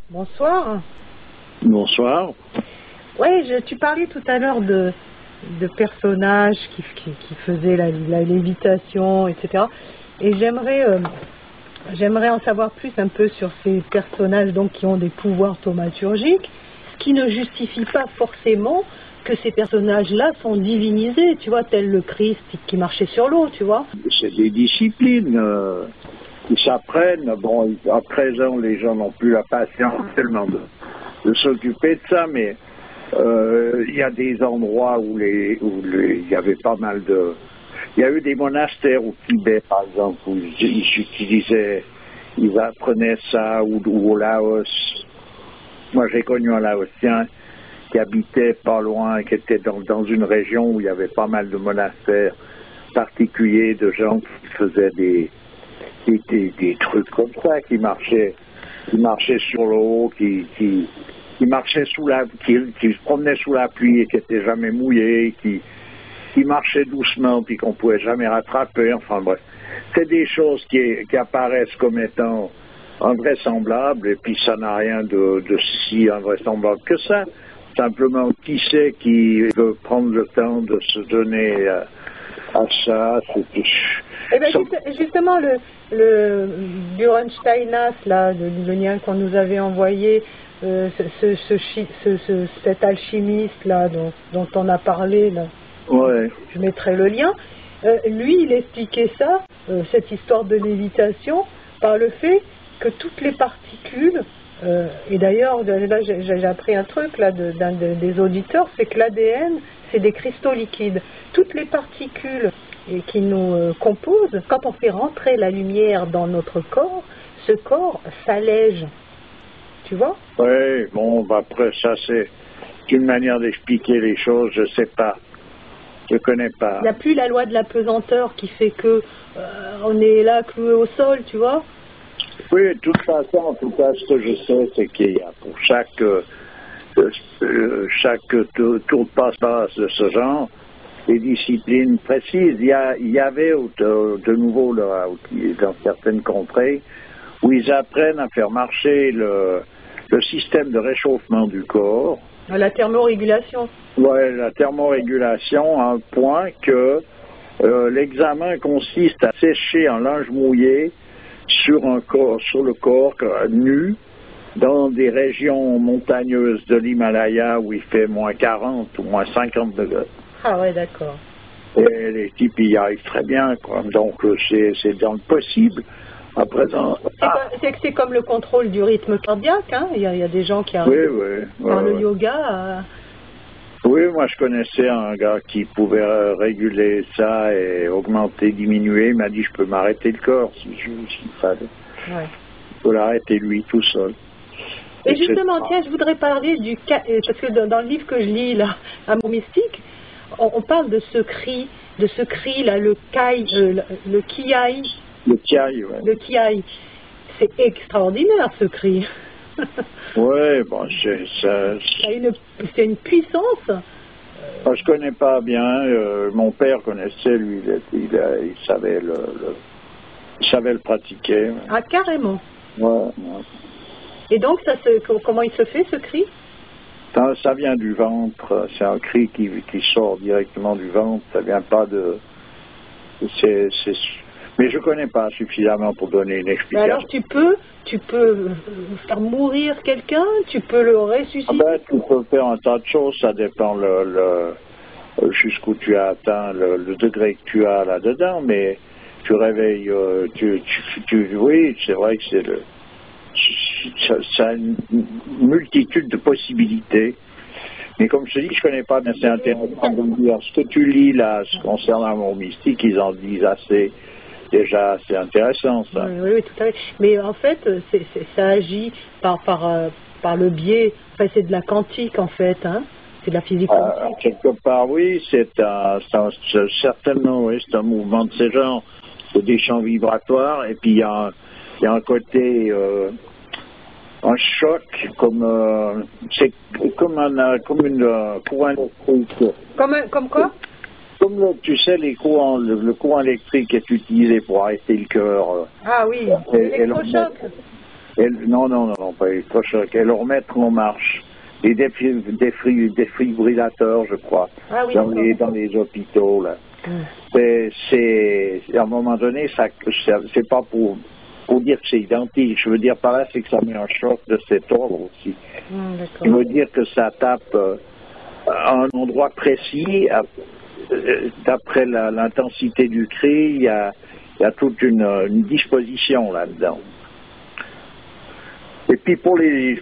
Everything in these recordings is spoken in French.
Bonsoir. Bonsoir. Oui, tu parlais tout à l'heure de personnages qui faisaient la lévitation, etc. Et j'aimerais en savoir plus un peu sur ces personnages donc, qui ont des pouvoirs thaumaturgiques, ce qui ne justifie pas forcément que ces personnages-là sont divinisés, tu vois, tel le Christ qui marchait sur l'eau, tu vois. C'est des disciplines qui s'apprennent. Bon, à présent, les gens n'ont plus la patience tellement de s'occuper de ça, mais il y a des endroits où il y avait pas mal de... Il y a eu des monastères au Tibet, par exemple, où ils apprenaient ça, ou au Laos. Moi, j'ai connu un Laotien qui habitait pas loin, qui était dans une région où il y avait pas mal de monastères particuliers, de gens qui faisaient des trucs comme ça, qui marchaient sur l'eau, qui marchaient qui se promenaient sous la pluie et qui n'étaient jamais mouillés, qui marchaient doucement puis qu'on ne pouvait jamais rattraper. Enfin bref, c'est des choses qui apparaissent comme étant invraisemblables et puis ça n'a rien de si invraisemblable que ça. Simplement, qui sait qui veut prendre le temps de se donner à ça. Eh ben, justement, le Burensteinas, là, le lien qu'on nous avait envoyé, cet alchimiste là dont on a parlé, là, ouais. Je mettrai le lien. Lui, il expliquait ça, cette histoire de lévitation, par le fait que toutes les particules, et d'ailleurs, là j'ai appris un truc là d'un des auditeurs, c'est que l'ADN, c'est des cristaux liquides. Toutes les particules qui nous composent, quand on fait rentrer la lumière dans notre corps, ce corps s'allège. Tu vois? Oui, bon, après ça c'est une manière d'expliquer les choses, je sais pas. Je connais pas. Il n'y a plus la loi de la pesanteur qui fait que on est là cloué au sol, tu vois? Oui, de toute façon, en tout cas, ce que je sais, c'est qu'il y a pour chaque tour de passe-passe de ce genre, des disciplines précises. Il y avait de nouveau là, dans certaines contrées où ils apprennent à faire marcher le système de réchauffement du corps. La thermorégulation. Oui, la thermorégulation à un point que l'examen consiste à sécher un linge mouillé sur le corps nu, dans des régions montagneuses de l'Himalaya où il fait moins 40 ou moins 50 degrés. Ah ouais, d'accord. Et les types y arrivent très bien, quoi. Donc c'est dans le possible. À présent... C'est comme le contrôle du rythme cardiaque, hein. Il y a des gens qui arrivent par le yoga. Oui, moi je connaissais un gars qui pouvait réguler ça et augmenter, diminuer. Il m'a dit je peux m'arrêter le corps s'il fallait. Ouais. Il faut l'arrêter lui tout seul. Et justement, tiens, je voudrais parler parce que dans le livre que je lis là, Amour mystique, on parle de ce cri là, le kiai. Le kiai, ouais. Le kiai. C'est extraordinaire ce cri. Oui, bon, c'est une puissance. Je connais pas bien. Mon père connaissait, lui, il savait le pratiquer. Ah, carrément. Ouais. Et donc, comment il se fait ce cri? Ça vient du ventre. C'est un cri qui sort directement du ventre. Ça vient pas de. Mais je ne connais pas suffisamment pour donner une explication. Alors tu peux faire mourir quelqu'un, tu peux le ressusciter. Tu peux faire un tas de choses, ça dépend jusqu'où tu as atteint le degré que tu as là-dedans, mais tu réveilles, oui, c'est vrai que ça a une multitude de possibilités. Mais comme je te dis, je ne connais pas, mais c'est intéressant de me dire. Ce que tu lis là, concernant Amour mystique, ils en disent assez. Déjà, c'est intéressant, ça. Oui, tout à fait. Mais en fait, ça agit par le biais, enfin, c'est de la quantique, en fait, hein. C'est de la physique quantique. Quelque part, oui, certainement, oui, c'est un mouvement de ces genres, des champs vibratoires, et puis il y a un côté, un choc, c'est comme une courant électrique. Comme quoi? Comme tu sais, le courant électrique est utilisé pour arrêter le cœur. Ah oui, l'électrochoc. Non, pas l'électrochoc, et le remettre en marche. Les défibrillateurs, je crois, ah, oui, dans les hôpitaux, là. C'est à un moment donné, c'est pas pour dire que c'est identique. Je veux dire par là, c'est que ça met un choc de cet ordre aussi. Je veux dire que ça tape à un endroit précis. D'après l'intensité du cri, il y a toute une disposition là-dedans. Et puis pour les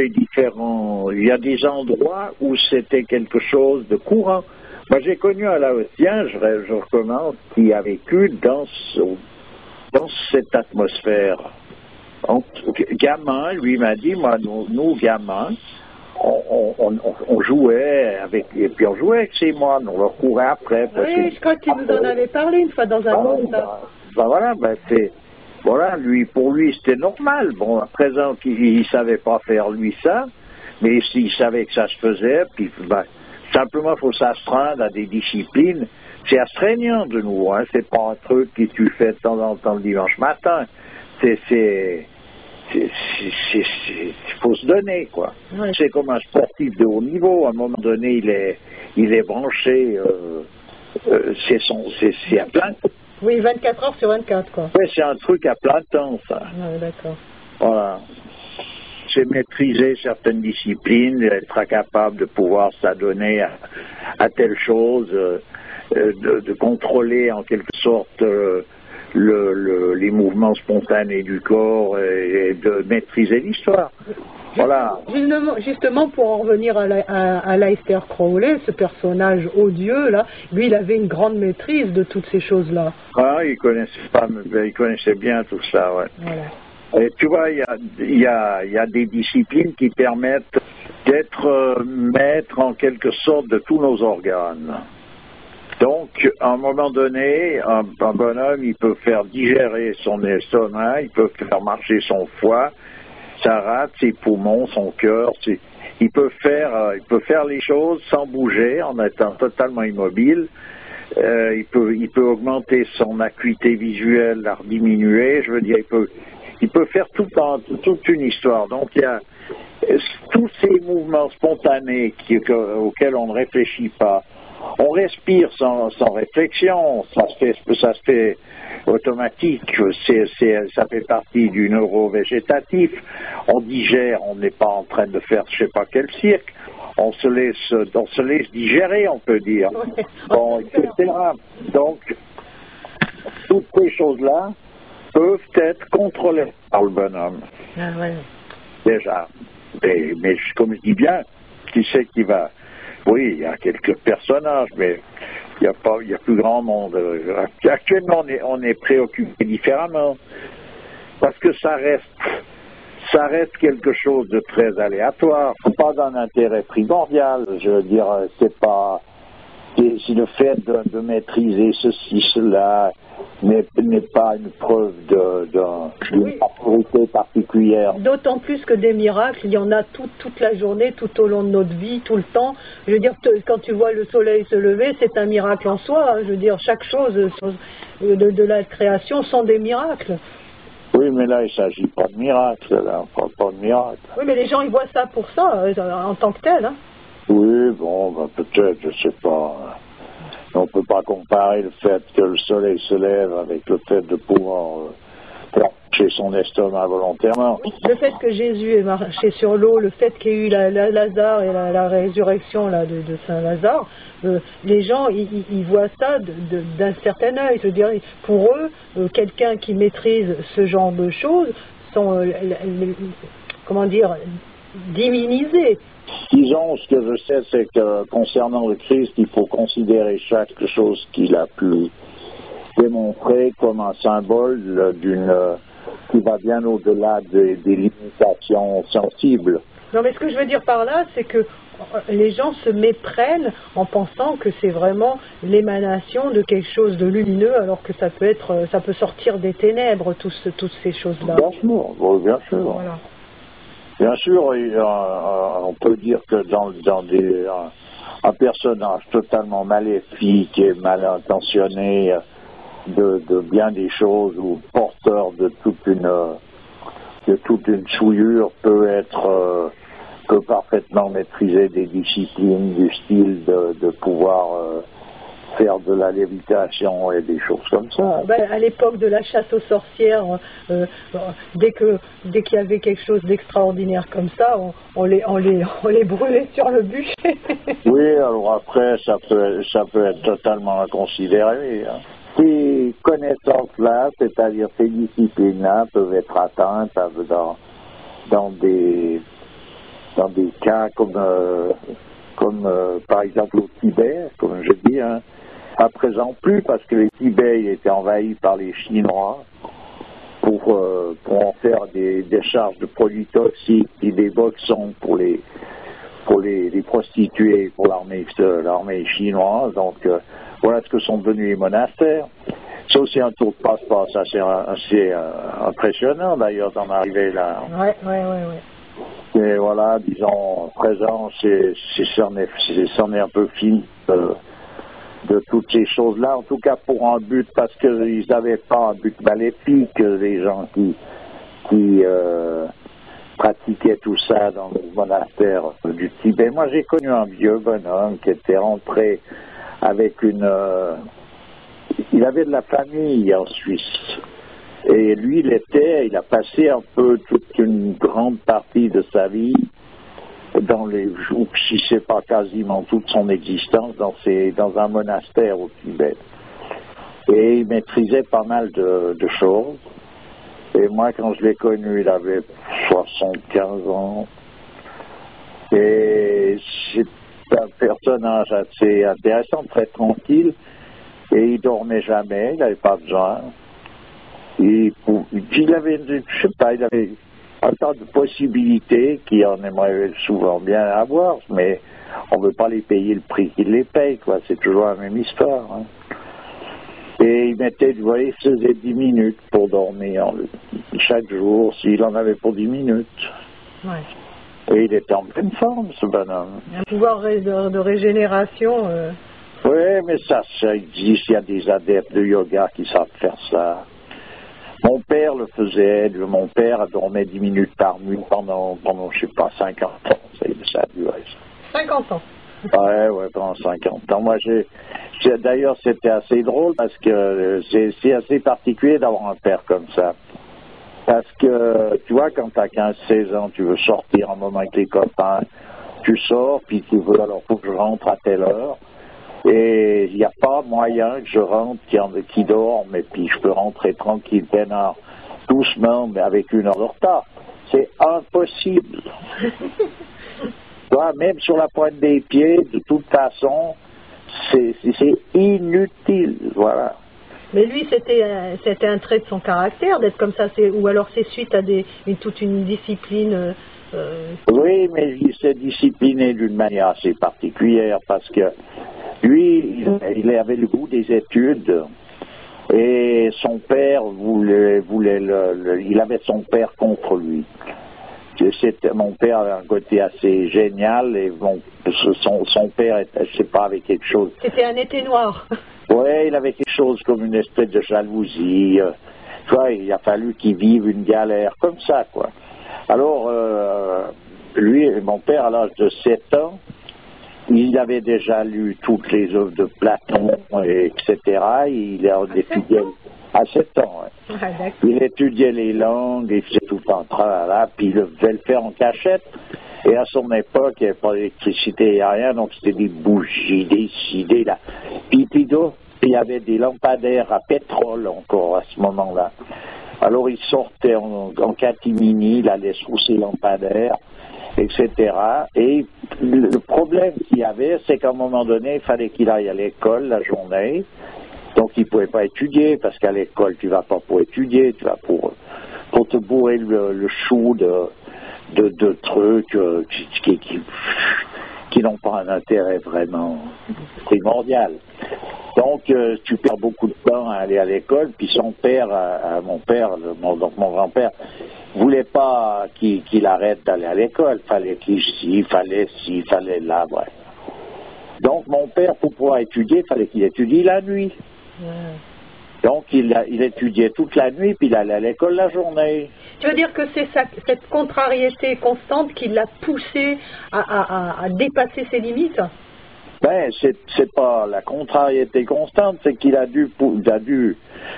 différents, il y a des endroits où c'était quelque chose de courant. Moi, j'ai connu un Laotien, je recommence, qui a vécu dans cette atmosphère. Donc, gamin, lui m'a dit, moi, nous gamins, on jouait et puis on jouait avec ces moines, on leur courait après. Oui, je crois que tu nous en avais parlé une fois dans un monde. Voilà, pour lui, c'était normal. Bon, à présent, il savait pas faire, lui, ça, mais il savait que ça se faisait, puis, simplement, il faut s'astreindre à des disciplines. C'est astreignant, de nouveau, hein, c'est pas un truc que tu fais de temps en temps le dimanche matin. Il faut se donner, quoi. Ouais. C'est comme un sportif de haut niveau. À un moment donné, il est branché, c'est à plein. Oui, 24 heures sur 24, quoi. Oui, c'est un truc à plein temps, ça. Oui, d'accord. Voilà. C'est maîtriser certaines disciplines, être capable de pouvoir s'adonner à telle chose, de contrôler en quelque sorte les mouvements spontanés du corps et de maîtriser l'histoire. Voilà. Justement, pour en revenir à Aleister Crowley, ce personnage odieux, là, lui, il avait une grande maîtrise de toutes ces choses-là. Ah, il connaissait bien tout ça, ouais. Voilà. Et tu vois, il y a des disciplines qui permettent d'être maître en quelque sorte de tous nos organes. Donc, à un moment donné, un bonhomme, il peut faire digérer son estomac, il peut faire marcher son foie, sa rate, ses poumons, son cœur. Il peut faire les choses sans bouger, en étant totalement immobile. Il peut augmenter son acuité visuelle, la diminuer. Je veux dire, il peut faire toute une histoire. Donc, il y a tous ces mouvements spontanés auxquels on ne réfléchit pas. On respire sans réflexion, ça se fait automatique, ça fait partie du neurovégétatif. On digère, on n'est pas en train de faire je sais pas quel cirque, on se laisse digérer, on peut dire, bon, etc. Donc, toutes ces choses-là peuvent être contrôlées par le bonhomme. Ah, ouais. Déjà. Mais comme je dis bien, qui sait qui va... Oui, il y a quelques personnages, mais il y a plus grand monde. Actuellement, on est préoccupé différemment, parce que ça reste quelque chose de très aléatoire. C'est pas d'un intérêt primordial. Je veux dire, c'est le fait de maîtriser ceci, cela n'est pas une preuve d'une autorité particulière. D'autant plus que des miracles, il y en a toute la journée, tout au long de notre vie, tout le temps. Je veux dire, quand tu vois le soleil se lever, c'est un miracle en soi. Hein. Je veux dire, chaque chose de la création sont des miracles. Oui, mais là, il ne s'agit pas de miracle, là, on parle pas de miracle. Oui, mais les gens, ils voient ça pour ça, en tant que tel. Hein. Oui, bon, peut-être, je sais pas. On ne peut pas comparer le fait que le soleil se lève avec le fait de pouvoir marcher son estomac volontairement. Le fait que Jésus ait marché sur l'eau, le fait qu'il y ait eu Lazare et la résurrection là, de Saint Lazare, les gens, ils voient ça d'un certain œil. Je veux dire, pour eux, quelqu'un qui maîtrise ce genre de choses sont, comment dire, divinisés. Disons, ce que je sais, c'est que concernant le Christ, il faut considérer chaque chose qu'il a pu démontrer comme un symbole qui va bien au-delà des limitations sensibles. Non, mais ce que je veux dire par là, c'est que les gens se méprennent en pensant que c'est vraiment l'émanation de quelque chose de lumineux, alors que ça peut sortir des ténèbres, toutes ces choses-là. Bien sûr, bon, bien sûr. Voilà. Bien sûr, on peut dire que dans un personnage totalement maléfique et mal intentionné de bien des choses ou porteur de toute une souillure peut parfaitement maîtriser des disciplines du style de pouvoir faire de la lévitation et des choses comme ça. Ben, à l'époque de la chasse aux sorcières, dès qu'il y avait quelque chose d'extraordinaire comme ça, on les brûlait sur le bûcher. Oui, alors après, ça peut être totalement inconsidéré. Hein. Ces connaissances-là, c'est-à-dire ces disciplines-là, peuvent être atteintes dans des cas comme par exemple au Tibet, comme je dis, hein. À présent plus, parce que le Tibet était envahi par les Chinois pour en faire des décharges de produits toxiques et des boxons pour les prostituées pour l'armée chinoise. Donc voilà ce que sont devenus les monastères. C'est aussi un tour de passe-passe assez impressionnant d'ailleurs d'en arriver là. Ouais. Et voilà, disons, à présent, c'en est un peu fini de toutes ces choses-là, en tout cas pour un but, parce qu'ils n'avaient pas un but maléfique, les gens qui pratiquaient tout ça dans le monastère du Tibet. Moi, j'ai connu un vieux bonhomme qui était rentré avec il avait de la famille en Suisse. Et lui, il a passé un peu toute une grande partie de sa vie ou si c'est pas quasiment toute son existence, dans un monastère au Tibet. Et il maîtrisait pas mal de choses. Et moi, quand je l'ai connu, il avait 75 ans. Et c'est un personnage assez intéressant, très tranquille. Et il dormait jamais, il n'avait pas besoin. Il avait un tas de possibilités qui en aimerait souvent bien avoir, mais on ne veut pas les payer le prix qu'ils les payent, quoi. C'est toujours la même histoire. Hein. Et il faisait 10 minutes pour dormir chaque jour, s'il en avait pour 10 minutes. Ouais. Et il était en pleine forme, ce bonhomme. Un pouvoir de régénération. Oui, mais ça existe. Il y a des adeptes de yoga qui savent faire ça. Mon père le faisait. Mon père dormait 10 minutes par nuit pendant je sais pas, 50 ans. Ça a duré. 50 ans. Ouais, pendant 50 ans. Moi, d'ailleurs, c'était assez drôle parce que c'est assez particulier d'avoir un père comme ça. Parce que, tu vois, quand tu as 15-16 ans, tu veux sortir un moment avec les copains, tu sors, puis tu veux, alors faut que je rentre à telle heure. Et il n'y a pas moyen que je rentre qui dorme, et puis je peux rentrer tranquille, peinard, doucement, mais avec 1 heure de retard. C'est impossible. Toi, même sur la pointe des pieds, de toute façon, c'est inutile, voilà. Mais lui, c'était un trait de son caractère d'être comme ça, ou alors c'est suite à toute une discipline. Oui, mais il s'est discipliné d'une manière assez particulière parce que lui, il avait le goût des études et son père il avait son père contre lui. Mon père avait un côté assez génial et son père, je sais pas, avait quelque chose. C'était un été noir. Oui, il avait quelque chose comme une espèce de jalousie. Tu vois, il a fallu qu'il vive une galère comme ça, quoi. Alors, mon père, à l'âge de 7 ans, il avait déjà lu toutes les œuvres de Platon, etc. Il a étudié à 7 ans. Ouais. Ah, il étudiait les langues, il faisait tout en train, puis il devait le faire en cachette. Et à son époque, il n'y avait pas d'électricité, il n'y a rien, donc c'était des bougies, des idées, là. Puis il y avait des lampadaires à pétrole encore à ce moment-là. Alors il sortait en catimini, il allait sous ses lampadaires, etc. Et le problème qu'il y avait, c'est qu'à un moment donné, il fallait qu'il aille à l'école la journée. Donc il ne pouvait pas étudier, parce qu'à l'école, tu ne vas pas pour étudier, tu vas pour te bourrer le chou de trucs qui n'ont pas un intérêt vraiment primordial. Donc, tu perds beaucoup de temps à aller à l'école, puis son père, mon père, donc mon grand-père, voulait pas qu'il arrête d'aller à l'école. Fallait fallait là, ouais. Donc, mon père, pour pouvoir étudier, fallait qu'il étudie la nuit. Donc, il étudiait toute la nuit, puis il allait à l'école la journée. Tu veux dire que c'est cette contrariété constante qui l'a poussé à dépasser ses limites? Ben, c'est pas la contrariété constante, c'est qu'il a dû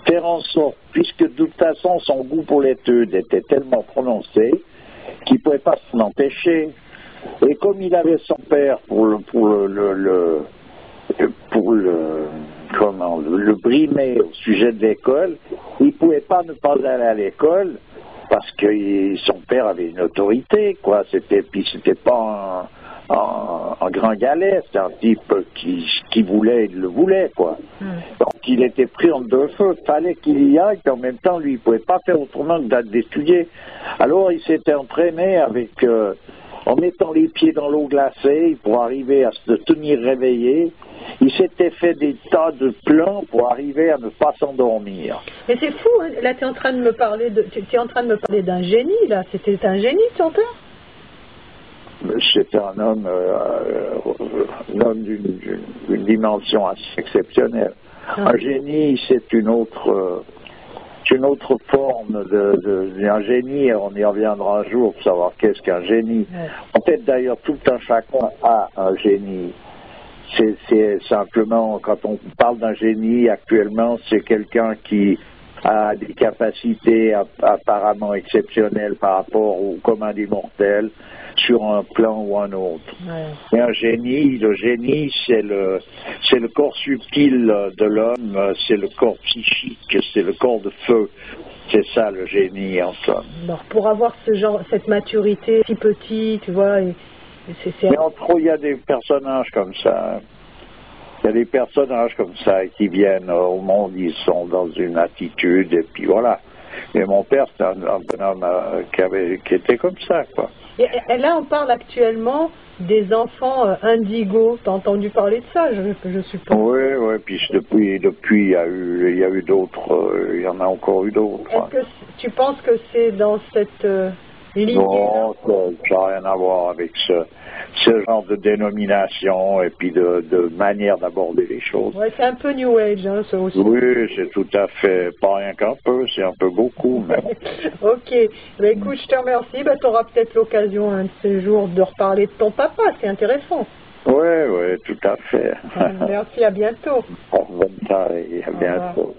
faire en sorte, puisque de toute façon son goût pour l'étude était tellement prononcé, qu'il ne pouvait pas s'en empêcher. Et comme il avait son père pour le brimer au sujet de l'école, il ne pouvait pas ne pas aller à l'école parce que son père avait une autorité, quoi. C'était pas un grand galet, c'était un type qui voulait, il le voulait, quoi. Donc il était pris en deux feux, il fallait qu'il y aille, et en même temps, lui, il ne pouvait pas faire autrement que d'étudier. Alors il s'était entraîné avec, en mettant les pieds dans l'eau glacée pour arriver à se tenir réveillé. Il s'était fait des tas de plans pour arriver à ne pas s'endormir. Mais c'est fou, hein. Là tu es en train de me parler d'un génie, là. C'était un génie, ton père? C'était un homme d'une dimension assez exceptionnelle. Un génie, c'est une autre forme d'un génie. On y reviendra un jour pour savoir qu'est-ce qu'un génie. En fait, d'ailleurs, tout un chacun a un génie. C'est simplement, quand on parle d'un génie actuellement, c'est quelqu'un qui a des capacités apparemment exceptionnelles par rapport au commun des mortels sur un plan ou un autre. Mais le génie, c'est le corps subtil de l'homme, c'est le corps psychique, c'est le corps de feu. C'est ça le génie en somme. Alors, pour avoir cette maturité si petit, tu vois, mais entre autres, il y a des personnages comme ça. Il y a des personnages comme ça qui viennent au monde, ils sont dans une attitude, et puis voilà. Et mon père, c'était un bonhomme qui était comme ça, quoi. Et là, on parle actuellement des enfants indigos. T'as entendu parler de ça, je suppose. Oui, puis depuis, il y a eu d'autres, il y en a encore eu d'autres. Est-ce que tu penses que c'est dans cette lignée? Non, ça n'a rien à voir avec ce genre de dénomination et puis de manière d'aborder les choses. Ouais, c'est un peu New Age, hein, ça aussi. Oui, c'est tout à fait, pas rien qu'un peu, c'est un peu beaucoup même. Ok, écoute, je te remercie. Tu auras peut-être l'occasion un de ces jours de reparler de ton papa, c'est intéressant. Oui, tout à fait. Merci, à bientôt. Bonne soirée, à bientôt.